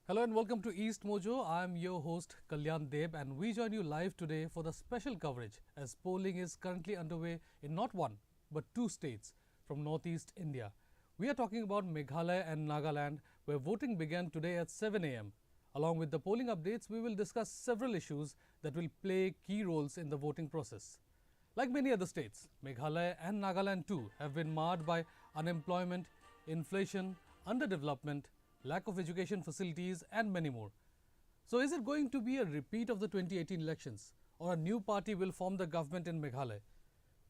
Hello and welcome to EastMojo. I'm your host Kalyan Deb and we join you live today for the special coverage as polling is currently underway in not one but two states from northeast India. We are talking about Meghalaya and Nagaland where voting began today at 7 a.m. Along with the polling updates, we will discuss several issues that will play key roles in the voting process. Like many other states, Meghalaya and Nagaland too have been marred by unemployment, inflation, underdevelopment, lack of education facilities and many more. So is it going to be a repeat of the 2018 elections or a new party will form the government in Meghalaya?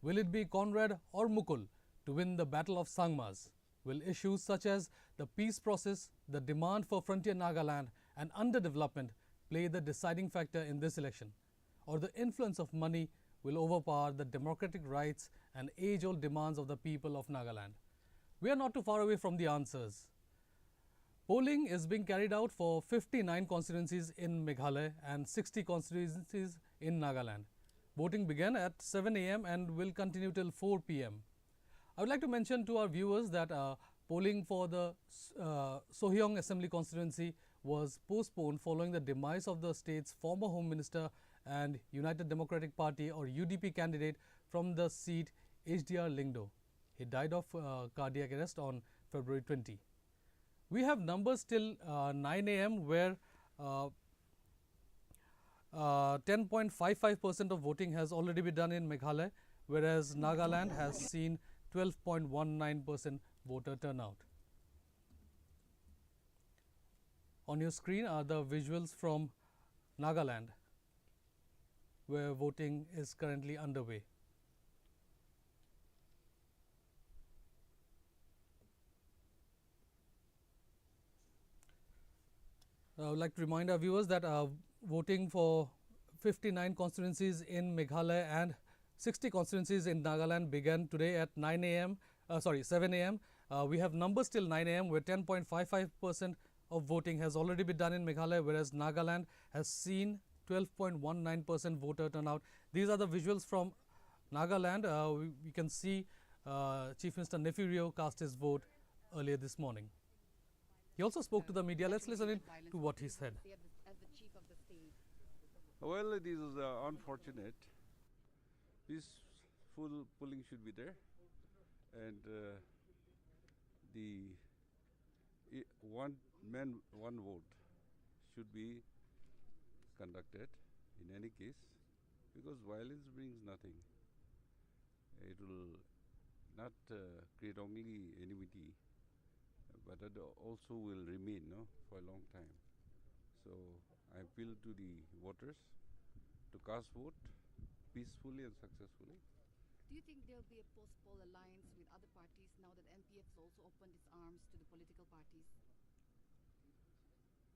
Will it be Conrad or Mukul to win the battle of Sangmas? Will issues such as the peace process, the demand for frontier Nagaland and underdevelopment play the deciding factor in this election? Or the influence of money will overpower the democratic rights and age-old demands of the people of Nagaland? We are not too far away from the answers. Polling is being carried out for 59 constituencies in Meghalaya and 60 constituencies in Nagaland. Voting began at 7 a.m. and will continue till 4 p.m. I would like to mention to our viewers that polling for the Sohyong Assembly constituency was postponed following the demise of the state's former Home Minister and United Democratic Party or UDP candidate from the seat HDR Lingdo. He died of cardiac arrest on February 20. We have numbers till 9 a.m. where 10.55% of voting has already been done in Meghalaya, whereas Nagaland has seen 12.19% voter turnout. On your screen are the visuals from Nagaland, where voting is currently underway. I would like to remind our viewers that voting for 59 constituencies in Meghalaya and 60 constituencies in Nagaland began today at 7 a.m. We have numbers till 9 a.m. where 10.55% of voting has already been done in Meghalaya, whereas Nagaland has seen 12.19% voter turnout. These are the visuals from Nagaland. We can see Chief Minister Nefi Rio cast his vote earlier this morning. He also spoke to the media. Let's listen in to what he said. As the chief of the state. Well, it is unfortunate. Peaceful polling should be there, and the one man, one vote should be conducted in any case, because violence brings nothing. It will not create only enmity, but it also will remain for a long time. So I appeal to the voters to cast vote peacefully and successfully. Do you think there will be a post-poll alliance with other parties now that MPF has also opened its arms to the political parties?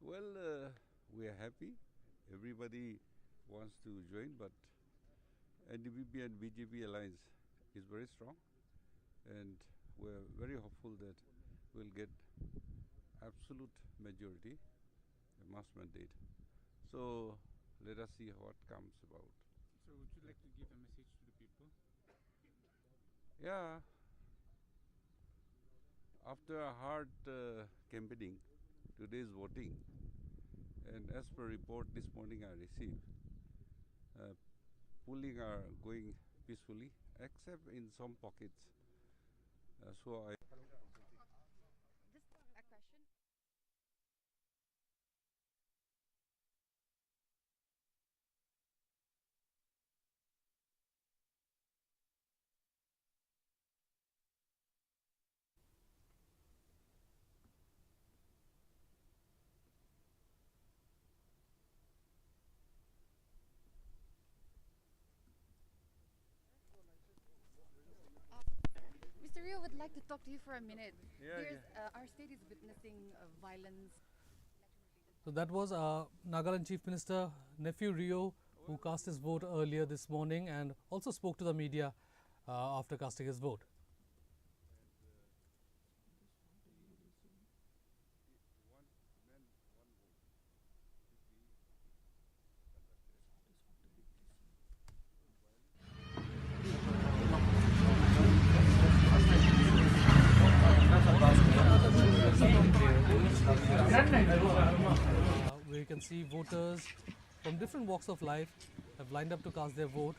Well, we are happy. Everybody wants to join, but NDPP and BJP alliance is very strong, and we are very hopeful that we'll get absolute majority, a mass mandate. So let us see what comes about. So would you like to give a message to the people? Yeah. After a hard campaigning, today's voting, and as per report this morning I received, polling are going peacefully, except in some pockets. So I Just a question. Mr. Rio would like to talk to you for a minute. Our state is witnessing violence. So that was Nagaland Chief Minister Nefi Rio who cast his vote earlier this morning and also spoke to the media after casting his vote. Where you can see voters from different walks of life have lined up to cast their vote.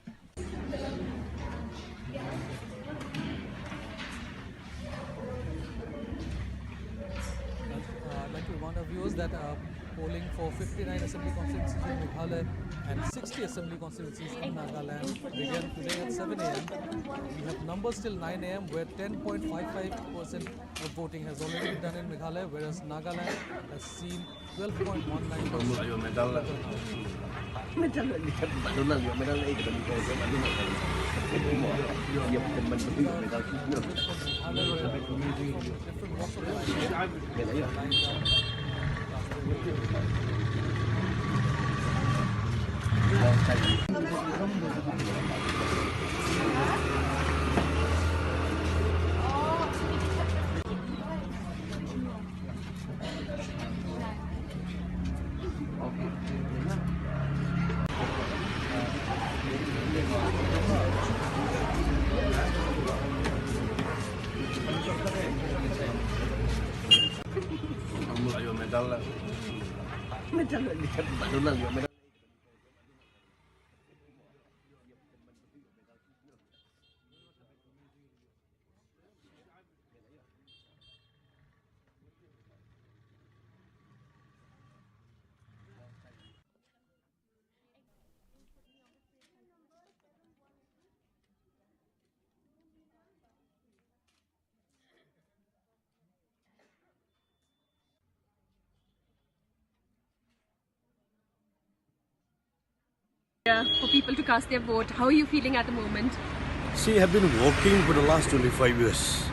I'd like to remind our viewers that polling for 59 assembly constituencies in Meghalaya and 60 assembly constituencies in Nagaland began today at 7 a.m. We have numbers till 9 a.m. where 10.55% of voting has already been done in Meghalaya, whereas Nagaland has seen 12.19%. For people to cast their vote. How are you feeling at the moment? See, I've been working for the last 25 years.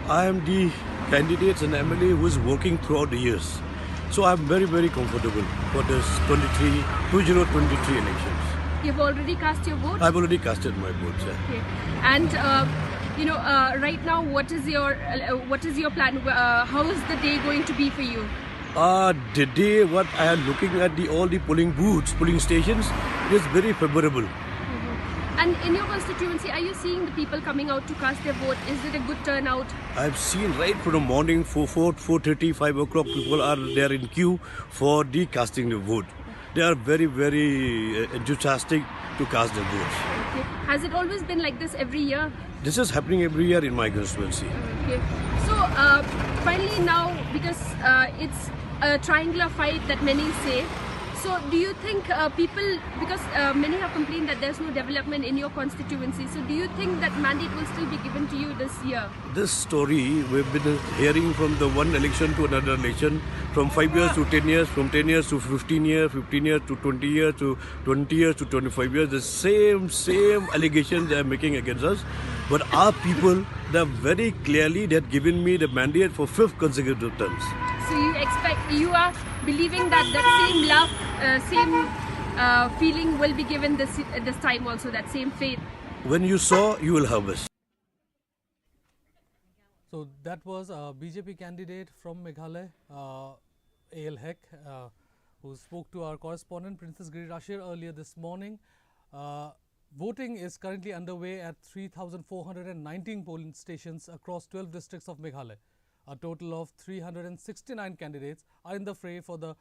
I am the candidate and MLA who is working throughout the years. So I'm very, very comfortable for this 2023 elections. You've already cast your vote? I've already casted my vote, sir. Okay. And right now, what is your plan? How is the day going to be for you? The day what I am looking at all the polling booths, polling stations, it is very favorable. And in your constituency, are you seeing the people coming out to cast their vote? Is it a good turnout? I've seen right from the morning 4:30, 5 o'clock people are there in queue for the casting the vote. They are very, very enthusiastic to cast their votes. Okay. Has it always been like this every year? This is happening every year in my constituency. Okay. So finally now, because it's a triangular fight that many say, so do you think people, because many have complained that there's no development in your constituency, so do you think that mandate will still be given to you this year? This story we've been hearing from the one election to another election, from 5 years to 10 years, from 10 years to 15 years, 15 years to 20 years, to 20 years to 25 years. The same allegations they are making against us. But our people, they very clearly they had given me the mandate for 5th consecutive terms. So you are believing that same love, same feeling will be given this time also, that same faith? When you sow, you will harvest. So that was a BJP candidate from Meghalaya, A.L. Heck, who spoke to our correspondent Princess Girirashir earlier this morning. Voting is currently underway at 3,419 polling stations across 12 districts of Meghalaya. A total of 369 candidates are in the fray for the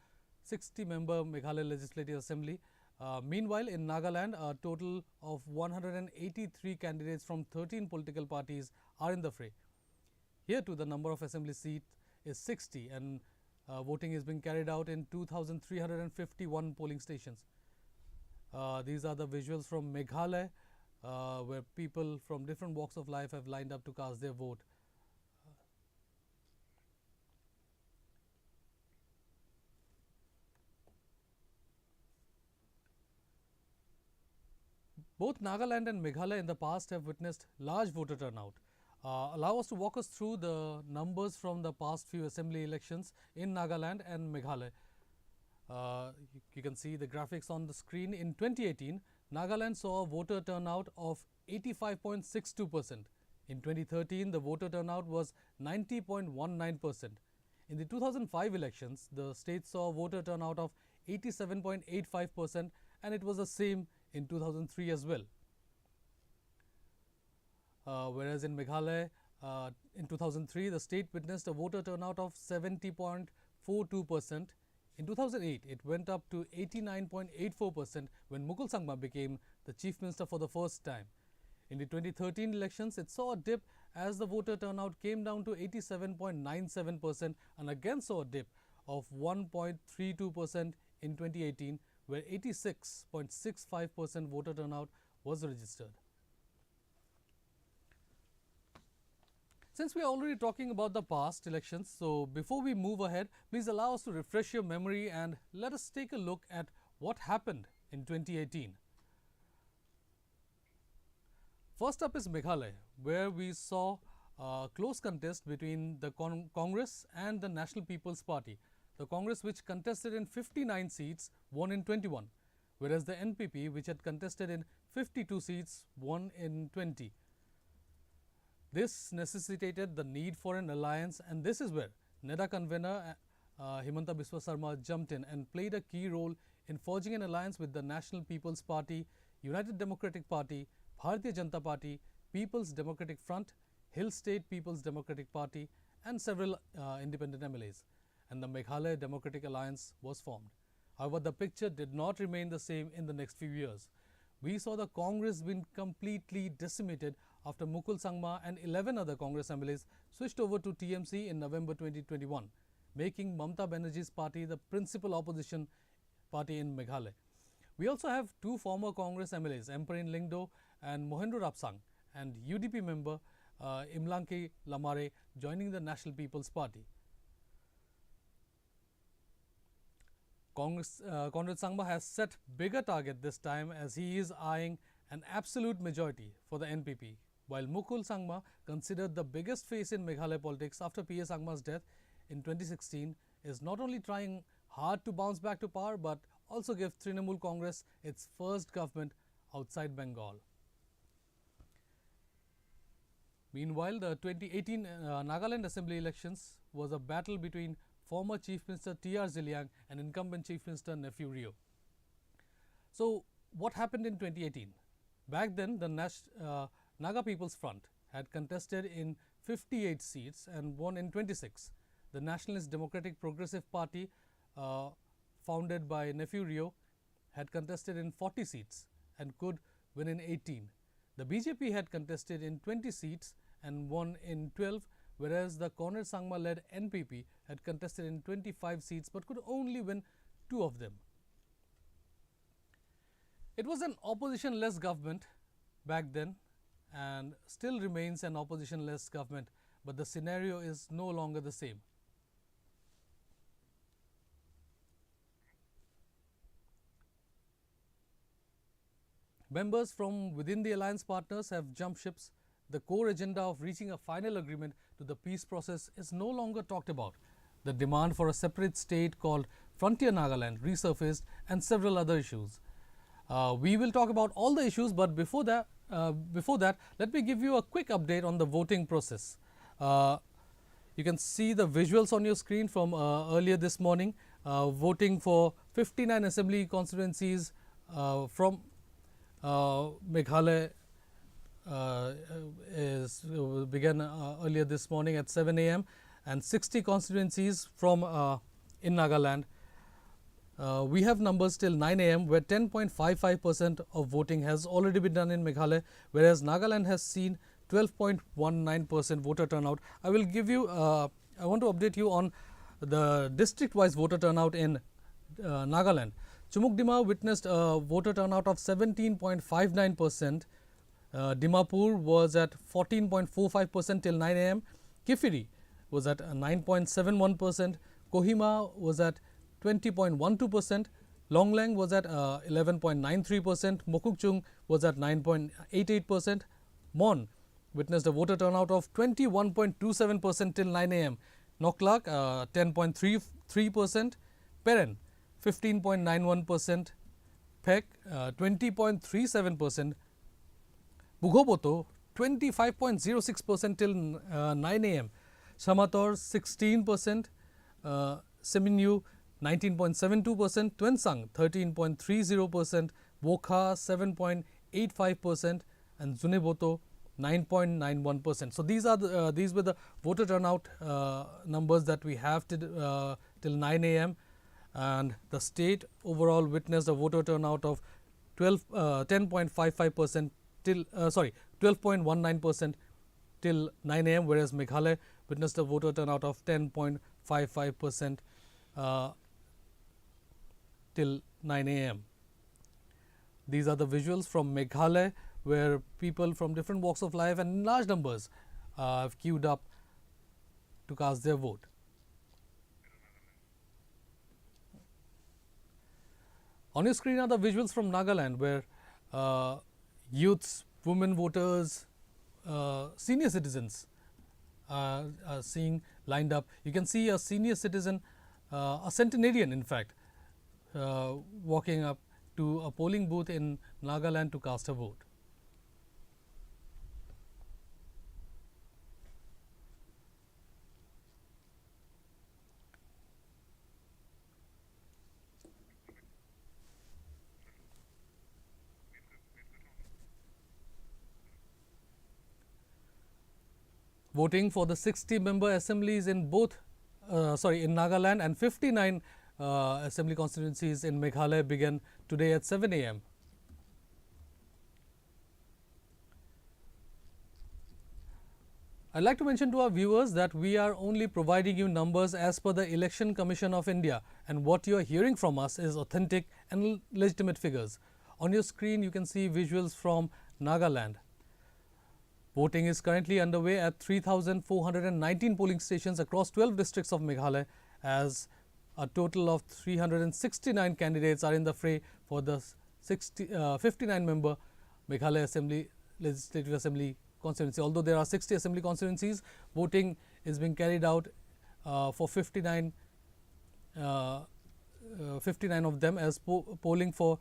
60-member Meghalaya Legislative Assembly. Meanwhile, in Nagaland, a total of 183 candidates from 13 political parties are in the fray. Here too, the number of assembly seats is 60 and voting is being carried out in 2,351 polling stations. These are the visuals from Meghalaya, where people from different walks of life have lined up to cast their vote. Both Nagaland and Meghalaya in the past have witnessed large voter turnout. Allow us to walk us through the numbers from the past few assembly elections in Nagaland and Meghalaya. You can see the graphics on the screen. In 2018, Nagaland saw a voter turnout of 85.62%. In 2013, the voter turnout was 90.19%. In the 2005 elections, the state saw a voter turnout of 87.85%, and it was the same in 2003 as well. Whereas in Meghalaya, in 2003, the state witnessed a voter turnout of 70.42%. In 2008, it went up to 89.84% when Mukul Sangma became the Chief Minister for the first time. In the 2013 elections, it saw a dip as the voter turnout came down to 87.97% and again saw a dip of 1.32% in 2018, where 86.65% voter turnout was registered. Since we are already talking about the past elections, so before we move ahead, please allow us to refresh your memory and let us take a look at what happened in 2018. First up is Meghalaya, where we saw a close contest between the Congress and the National People's Party. The Congress, which contested in 59 seats, won in 21, whereas the NPP, which had contested in 52 seats, won in 20. This necessitated the need for an alliance, and this is where NEDA convener Himanta Biswa Sarma jumped in and played a key role in forging an alliance with the National People's Party, United Democratic Party, Bharatiya Janata Party, People's Democratic Front, Hill State People's Democratic Party, and several independent MLAs. And the Meghalaya Democratic Alliance was formed. However, the picture did not remain the same in the next few years. We saw the Congress being completely decimated after Mukul Sangma and 11 other Congress MLAs switched over to TMC in November 2021, making Mamata Banerjee's party the principal opposition party in Meghalaya. We also have two former Congress MLAs, Emperor Lingdo and Mohendro Rapsang, and UDP member Imlanki Lamare joining the National People's Party. Conrad Sangma has set bigger target this time as he is eyeing an absolute majority for the NPP, while Mukul Sangma, considered the biggest face in Meghalaya politics after P.A. Sangma's death in 2016, is not only trying hard to bounce back to power but also give Trinamool Congress its first government outside Bengal. Meanwhile, the 2018 Nagaland Assembly elections was a battle between former Chief Minister T.R. Ziliang and incumbent Chief Minister Nephew Rio. So, what happened in 2018? Back then, the Naga People's Front had contested in 58 seats and won in 26. The Nationalist Democratic Progressive Party, founded by Nephew Rio, had contested in 40 seats and could win in 18. The BJP had contested in 20 seats and won in 12, whereas the Conrad Sangma-led NPP had contested in 25 seats but could only win 2 of them. It was an opposition-less government back then and still remains an opposition-less government, but the scenario is no longer the same. Members from within the alliance partners have jumped ships. The core agenda of reaching a final agreement to the peace process is no longer talked about. The demand for a separate state called Frontier Nagaland resurfaced, and several other issues. We will talk about all the issues, but before that, let me give you a quick update on the voting process. You can see the visuals on your screen from earlier this morning. Voting for 59 assembly constituencies from Meghalaya began earlier this morning at 7 a.m. and 60 constituencies from in Nagaland. We have numbers till 9 a.m. where 10.55% of voting has already been done in Meghalaya, whereas Nagaland has seen 12.19% voter turnout. I will give you, I want to update you on the district-wise voter turnout in Nagaland. Chumukdima witnessed a voter turnout of 17.59%. Dimapur was at 14.45% till 9 a.m. Kifiri was at 9.71%. Kohima was at 20.12%. Longlang was at 11.93%. Mokokchung was at 9.88%. Mon witnessed a voter turnout of 21.27% till 9 a.m. Noklak 10.33%. Peren 15.91%, Phek 20.37%, Bughoboto 25.06% till 9 a.m., Shamator 16%, Seminyu 19.72%, Twensang 13.30%, Bokha 7.85%, and Zuneboto 9.91%. So these were the voter turnout numbers that we have till 9 a.m. and the state overall witnessed a voter turnout of 10.55% till 12.19% till 9 a.m., whereas Meghalaya witnessed a voter turnout of 10.55% till 9 a.m. These are the visuals from Meghalaya, where people from different walks of life and in large numbers have queued up to cast their vote. On your screen are the visuals from Nagaland, where youths, women voters, senior citizens are seeing lined up. You can see a senior citizen, a centenarian in fact, walking up to a polling booth in Nagaland to cast a vote. Voting for the 60-member assemblies in in Nagaland and 59 assembly constituencies in Meghalaya began today at 7 a.m. I'd like to mention to our viewers that we are only providing you numbers as per the Election Commission of India, and what you are hearing from us is authentic and legitimate figures. On your screen you can see visuals from Nagaland. Voting is currently underway at 3,419 polling stations across 12 districts of Meghalaya, as a total of 369 candidates are in the fray for the 59-member Meghalaya Legislative Assembly constituency. Although there are 60 assembly constituencies, voting is being carried out for 59 of them, as polling for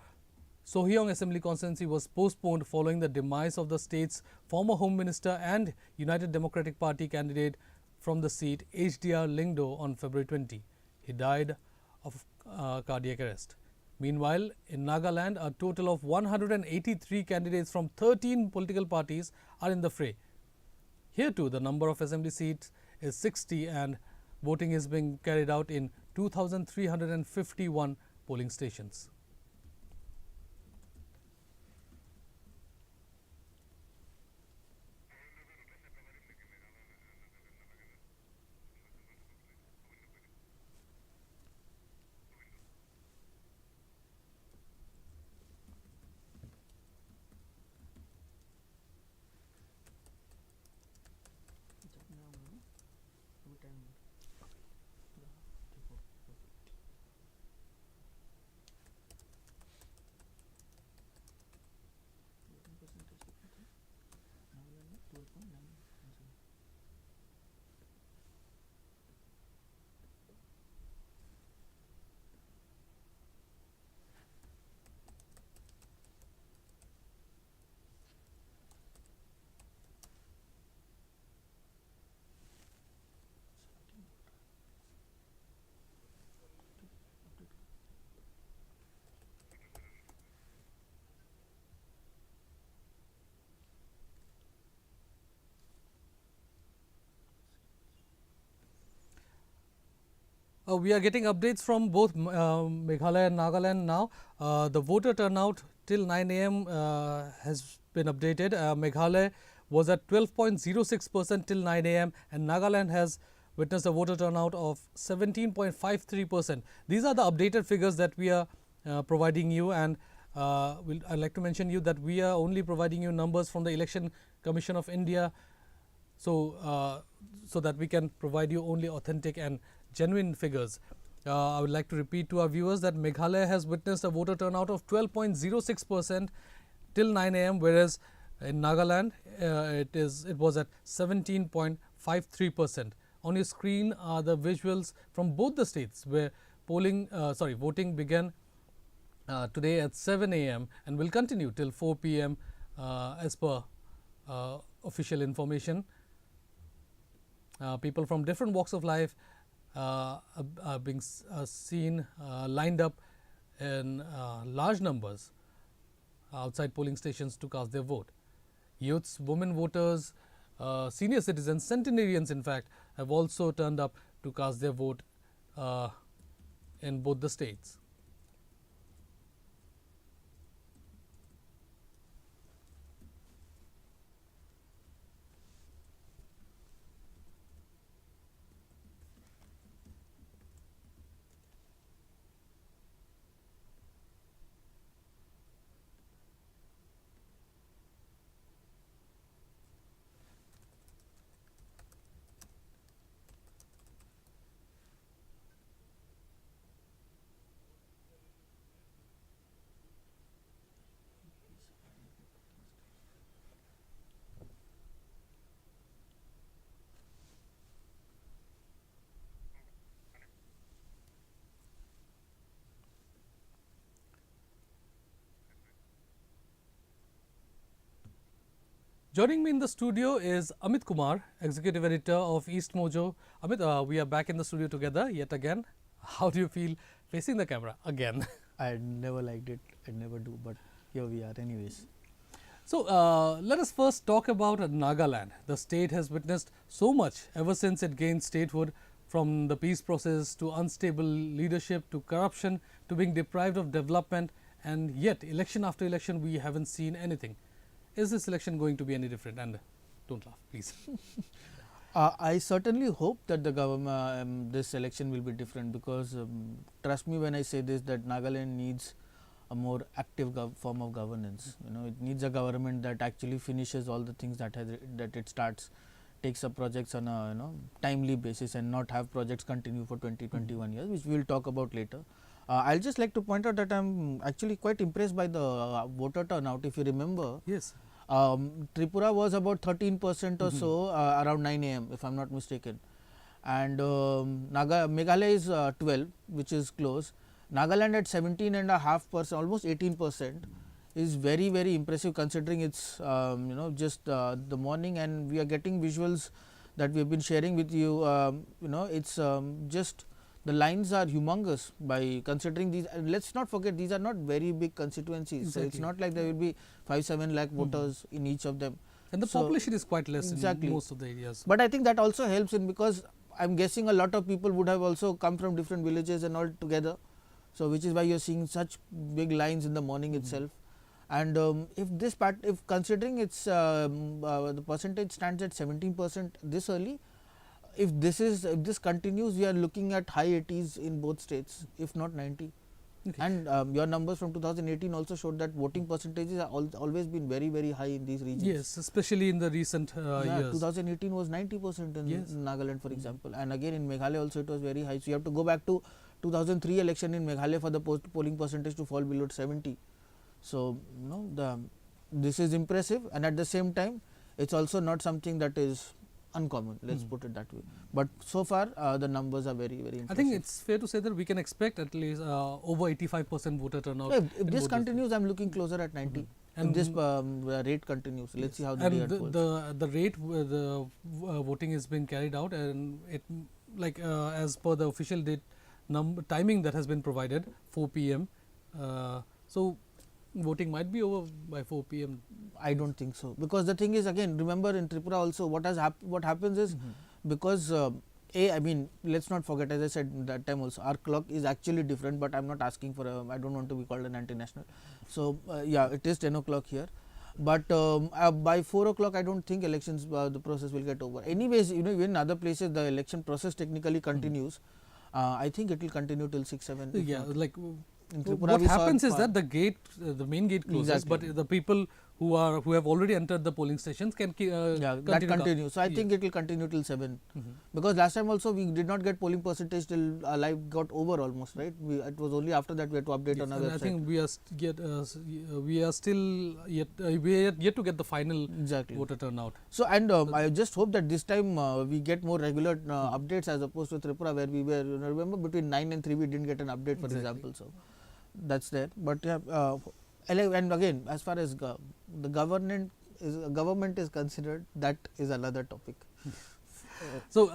Sohyong Assembly constituency was postponed following the demise of the state's former Home Minister and United Democratic Party candidate from the seat, HDR Lingdo, on February 20. He died of cardiac arrest. Meanwhile, in Nagaland, a total of 183 candidates from 13 political parties are in the fray. Here too, the number of assembly seats is 60 and voting is being carried out in 2,351 polling stations. We are getting updates from both Meghalaya and Nagaland now. The voter turnout till 9 a.m. Has been updated. Meghalaya was at 12.06% till 9 a.m. and Nagaland has witnessed a voter turnout of 17.53%. These are the updated figures that we are providing you, and I'd like to mention you that we are only providing you numbers from the Election Commission of India, so that we can provide you only authentic and genuine figures. I would like to repeat to our viewers that Meghalaya has witnessed a voter turnout of 12.06% till 9 a.m. whereas in Nagaland it was at 17.53%. On your screen are the visuals from both the states, where voting began today at 7 a.m. and will continue till 4 p.m. As per official information. People from different walks of life are being seen lined up in large numbers outside polling stations to cast their vote. Youths, women voters, senior citizens, centenarians in fact have also turned up to cast their vote in both the states. Joining me in the studio is Amit Kumar, Executive Editor of EastMojo. Amit, we are back in the studio together yet again. How do you feel facing the camera again? I never liked it, I never do, but here we are anyways. So, let us first talk about Nagaland. The state has witnessed so much ever since it gained statehood, from the peace process to unstable leadership to corruption to being deprived of development, and yet election after election we haven't seen anything. Is this election going to be any different? And don't laugh, please. I certainly hope that the government, this election will be different, because trust me when I say this, that Nagaland needs a more active form of governance. You know, it needs a government that actually finishes all the things that it starts, takes up projects on a timely basis, and not have projects continue for 20-21 years, which we will talk about later. I'll just like to point out that I'm actually quite impressed by the voter turnout. If you remember, yes, Tripura was about 13% or so around 9 a.m. if I'm not mistaken, and Meghalaya is 12, which is close. Nagaland at 17.5%, almost 18%, is very, very impressive, considering it's just the morning, and we are getting visuals that we have been sharing with you. It's just the lines are humongous, by considering these. Let's not forget, these are not very big constituencies. Exactly. So it's not like there will be 5-7 lakh voters in each of them. and the population is quite less exactly in most of the areas. But I think that also helps in, because I'm guessing a lot of people would have also come from different villages and all together. So which is why you're seeing such big lines in the morning itself. And if considering it's the percentage stands at 17% this early, if this continues, we are looking at high 80s in both states, if not 90. Okay. And your numbers from 2018 also showed that voting percentages are always been very, very high in these regions. Yes, especially in the recent years. 2018 was 90% in Yes. Nagaland, for example, and again in Meghalaya also it was very high. So you have to go back to 2003 election in Meghalaya for the polling percentage to fall below 70. So this is impressive, and at the same time it's also not something that is uncommon, let's put it that way. But so far the numbers are very, very impressive. I think it's fair to say that we can expect at least over 85% voter turnout. If this continues, I'm looking closer at 90. And if this rate continues, let's see how the day and unfolds. the rate the voting is being carried out, and it as per the official date timing that has been provided, 4 p.m. So voting might be over by 4 p.m. I don't think so, because the thing is, again, remember in Tripura also what happens is, because I mean, let's not forget, as I said that time also, our clock is actually different, but I'm not asking for I don't want to be called an anti-national. So yeah, it is 10 o'clock here, but by 4 o'clock I don't think elections the process will get over. Anyways, even in other places the election process technically continues. I think it will continue till 6-7. Yeah, like in Tripura what we saw happens is that the main gate closes, Exactly. but the people who have already entered the polling stations can that continues. So I think it will continue till 7, because last time also we did not get polling percentage till live got over almost, right? It was only after that we had to update on our and website. I think we are still yet to get the final Exactly. voter turnout. So and I just hope that this time we get more regular updates as opposed to Tripura, where we were, remember, between 9 and 3 we didn't get an update, for example. So that's there. But yeah, and again, as far as the government is considered, that is another topic. So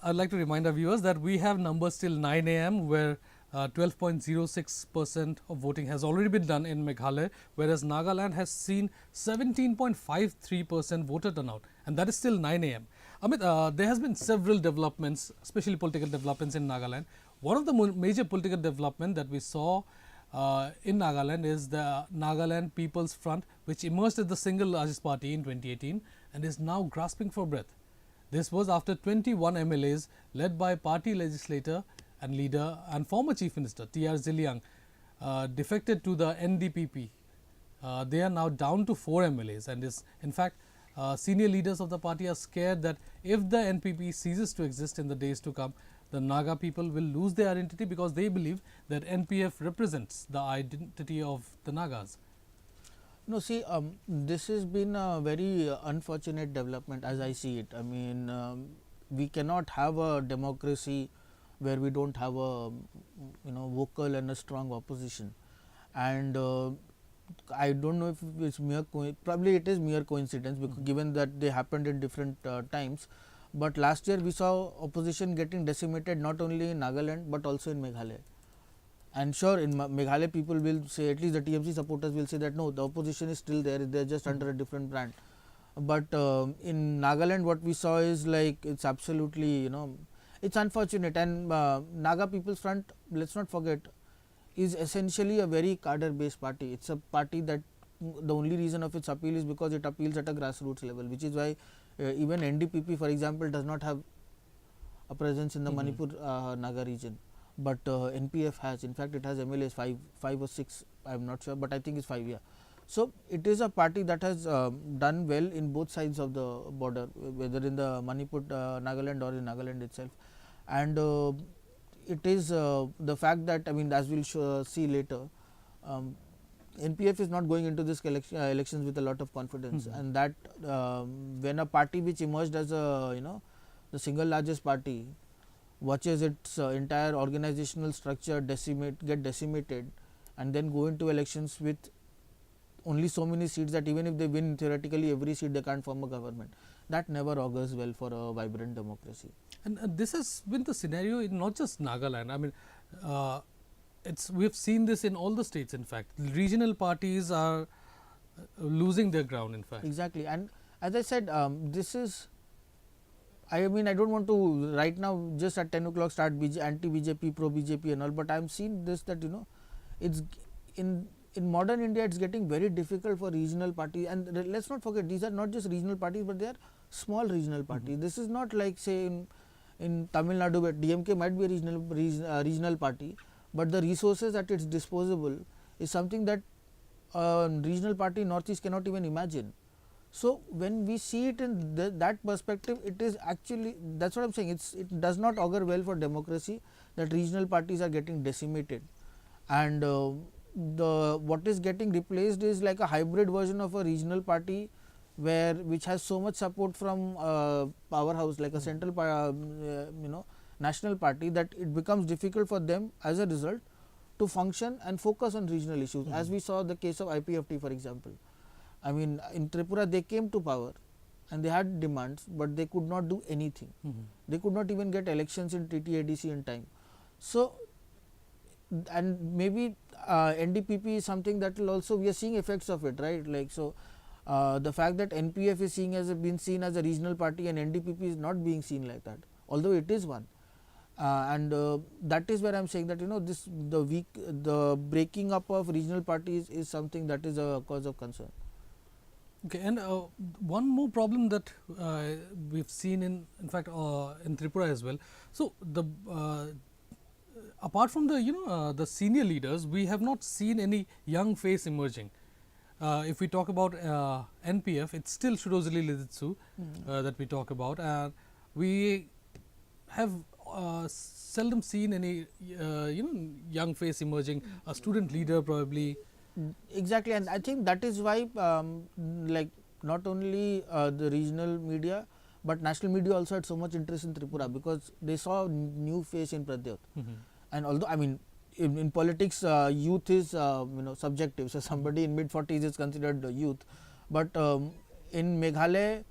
I'd like to remind our viewers that we have numbers till 9 a.m. where 12.06% of voting has already been done in Meghalaya, whereas Nagaland has seen 17.53% voter turnout, and that is still 9 a.m. Amit, there has been several developments, especially political developments in Nagaland. One of the major political development that we saw in Nagaland is the Nagaland People's Front, which emerged as the single largest party in 2018 and is now grasping for breath. This was after 21 MLAs led by party legislator and leader and former Chief Minister T.R. Ziliang defected to the NDPP. They are now down to 4 MLAs, and in fact senior leaders of the party are scared that if the NPP ceases to exist in the days to come, the Naga people will lose their identity, because they believe that NPF represents the identity of the Nagas. No, see, this has been a very unfortunate development as I see it. I mean, we cannot have a democracy where we don't have a vocal and a strong opposition, and I don't know if it's probably it is mere coincidence, because given that they happened in different times. But last year we saw opposition getting decimated not only in Nagaland but also in Meghalaya. And sure, in Meghalaya people will say, at least the TMC supporters will say that no, the opposition is still there, they are just under a different brand. But in Nagaland what we saw is like, it's absolutely, it's unfortunate. And Naga People's Front, let's not forget, is essentially a very cadre based party. It's a party that the only reason of its appeal is because it appeals at a grassroots level, which is why even NDPP, for example, does not have a presence in the Manipur Naga region, but NPF has. In fact, it has MLAs 5 or 6, I am not sure, but I think it's 5. Yeah. So it is a party that has done well in both sides of the border, whether in the Manipur Nagaland or in Nagaland itself. And it is the fact that, I mean, as we will see later, NPF is not going into this elections with a lot of confidence, and that when a party which emerged as a the single largest party watches its entire organizational structure get decimated, and then go into elections with only so many seats that even if they win theoretically every seat, they can't form a government, that never augurs well for a vibrant democracy. And this has been the scenario in not just Nagaland. I mean, we've seen this in all the states. In fact, regional parties are losing their ground. In fact, exactly. And as I said, this is. I mean, I don't want to right now just at 10 o'clock start anti-BJP, pro-BJP and all, but I am seeing this that it's in modern India it's getting very difficult for regional parties. And let's not forget, these are not just regional parties, but they are small regional parties. This is not like, say, in Tamil Nadu where DMK might be a regional party, but the resources at its disposal is something that regional party in Northeast cannot even imagine. So when we see it in that perspective, it is actually, that's what I am saying, it does not augur well for democracy that regional parties are getting decimated, and what is getting replaced is like a hybrid version of a regional party which has so much support from powerhouse like a central national party, that it becomes difficult for them as a result to function and focus on regional issues, as we saw the case of IPFT, for example. I mean, in Tripura they came to power and they had demands, but they could not do anything. They could not even get elections in TTADC in time. So, and maybe NDPP is something that will also, we are seeing effects of it, right? Like, so the fact that NPF is been seen as a regional party and NDPP is not being seen like that, although it is one. And that is where I am saying that the breaking up of regional parties is something that is a cause of concern. Okay, and one more problem that we've seen in fact in Tripura as well. So the apart from the the senior leaders, we have not seen any young face emerging. if we talk about NPF, it's still Shurozili Liditsu that we talk about, and we have seldom seen any young face emerging, a student leader probably. Exactly, and I think that is why like not only the regional media but national media also had so much interest in Tripura, because they saw new face in Pradyot. And although, I mean, in politics youth is subjective, so somebody in mid 40s is considered youth, but in Meghalaya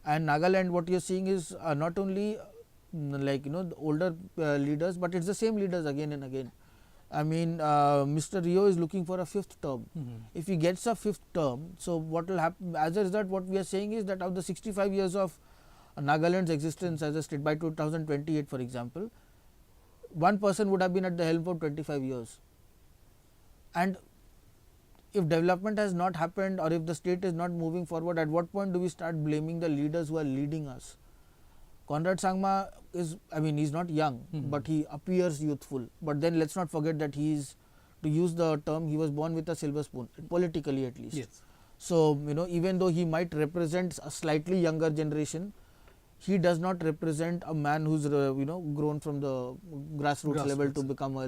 and Nagaland what you are seeing is not only the older leaders, but it's the same leaders again and again. I mean, Mr. Rio is looking for a 5th term. If he gets a 5th term, so what will happen as a result, what we are saying is that of the 65 years of Nagaland's existence as a state by 2028, for example, one person would have been at the helm for 25 years. And if development has not happened, or if the state is not moving forward, at what point do we start blaming the leaders who are leading us? Conrad Sangma is, I mean, he's not young, but he appears youthful. But then let's not forget that he is, to use the term, he was born with a silver spoon, politically at least. Yes. So, even though he might represent a slightly younger generation, he does not represent a man who's grown from the grassroots level to become a leader.